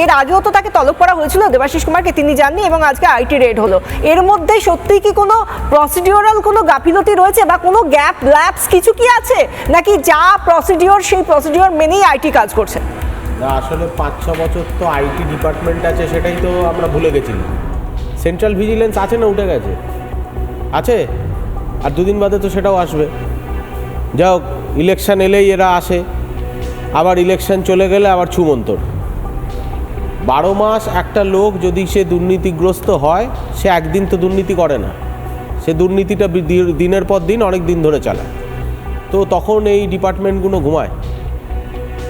এর আগেও তো তাকে তলব করা হয়েছিল দেবাশিস কুমারকে, তিনি যাননি এবং আজকে আইটি রেড হলো। এর মধ্যে সত্যি কি কোনো প্রসিডিওরাল কোনো গাফিলতি রয়েছে বা কোনো গ্যাপ ল্যাপস কিছু কি আছে, নাকি যা প্রসিডিওর সেই প্রসিডিওর মেনেই আইটি কাজ করছে? না, আসলে 5-6 বছর তো আইটি ডিপার্টমেন্ট আছে, সেটাই তো আমরা ভুলে গেছিলাম। সেন্ট্রাল ভিজিলেন্স আছে না, উঠে গেছে? আছে, আর দুদিন বাদে তো সেটাও আসবে। যাই হোক, ইলেকশন এলেই এরা আসে, আবার ইলেকশন চলে গেলে আবার ছুমন্তর। 12 মাস একটা লোক যদি সে দুর্নীতিগ্রস্ত হয়, সে একদিন তো দুর্নীতি করে না, সে দুর্নীতিটা দিনের পর দিন অনেক দিন ধরে চালায়। তো তখন এই ডিপার্টমেন্টগুলো ঘুমায়,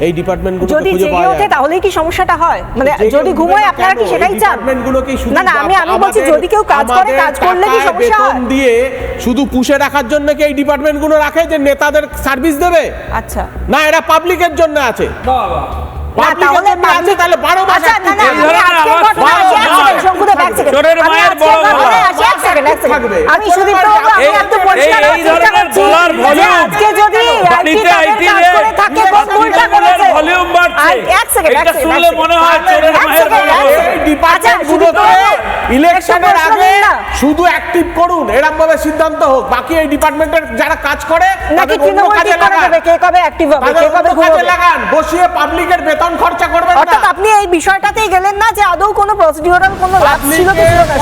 এই ডিপার্টমেন্টগুলো যদি জেগে ওঠে তাহলেই কি সমস্যাটা হয়? মানে যদি ঘুমায় আপনারা কি সেটাই চান? ডিপার্টমেন্টগুলো কি শুধু না না, আমি বলছি যদি কেউ কাজ করে, কাজ করলে কি সমস্যা হয়? বেতন দিয়ে শুধু পুষে রাখার জন্য কি এই ডিপার্টমেন্টগুলো রাখে যে নেতাদের সার্ভিস দেবে? আচ্ছা, না, এরা পাবলিকের জন্য আছে। তাহলে 12 মাস আমি শুধু একটু পরিষ্কার আজকে যদি থাকে ভুলটা করেছে ভলিউম বাড়ছে, এটা শুনলে মনে হয় চোরের মায়ের বড় ইলেকশনের আগে শুধু অ্যাক্টিভ করুন, এরকম ভাবে সিদ্ধান্ত হোক। বাকি এই ডিপার্টমেন্টের যারা কাজ করে নাকি তৃণমূল ঠিক করে দেবে কে কবে অ্যাক্টিভ হবে, কে কবে কাজে লাগান, বসিয়ে পাবলিকের বেতন খরচা করবেন না। অর্থাৎ আপনি এই বিষয়টাতেই গেলেন না যে আদৌ কোনো প্রসিডিউরাল কোনো লাভ ছিল কি ছিল না।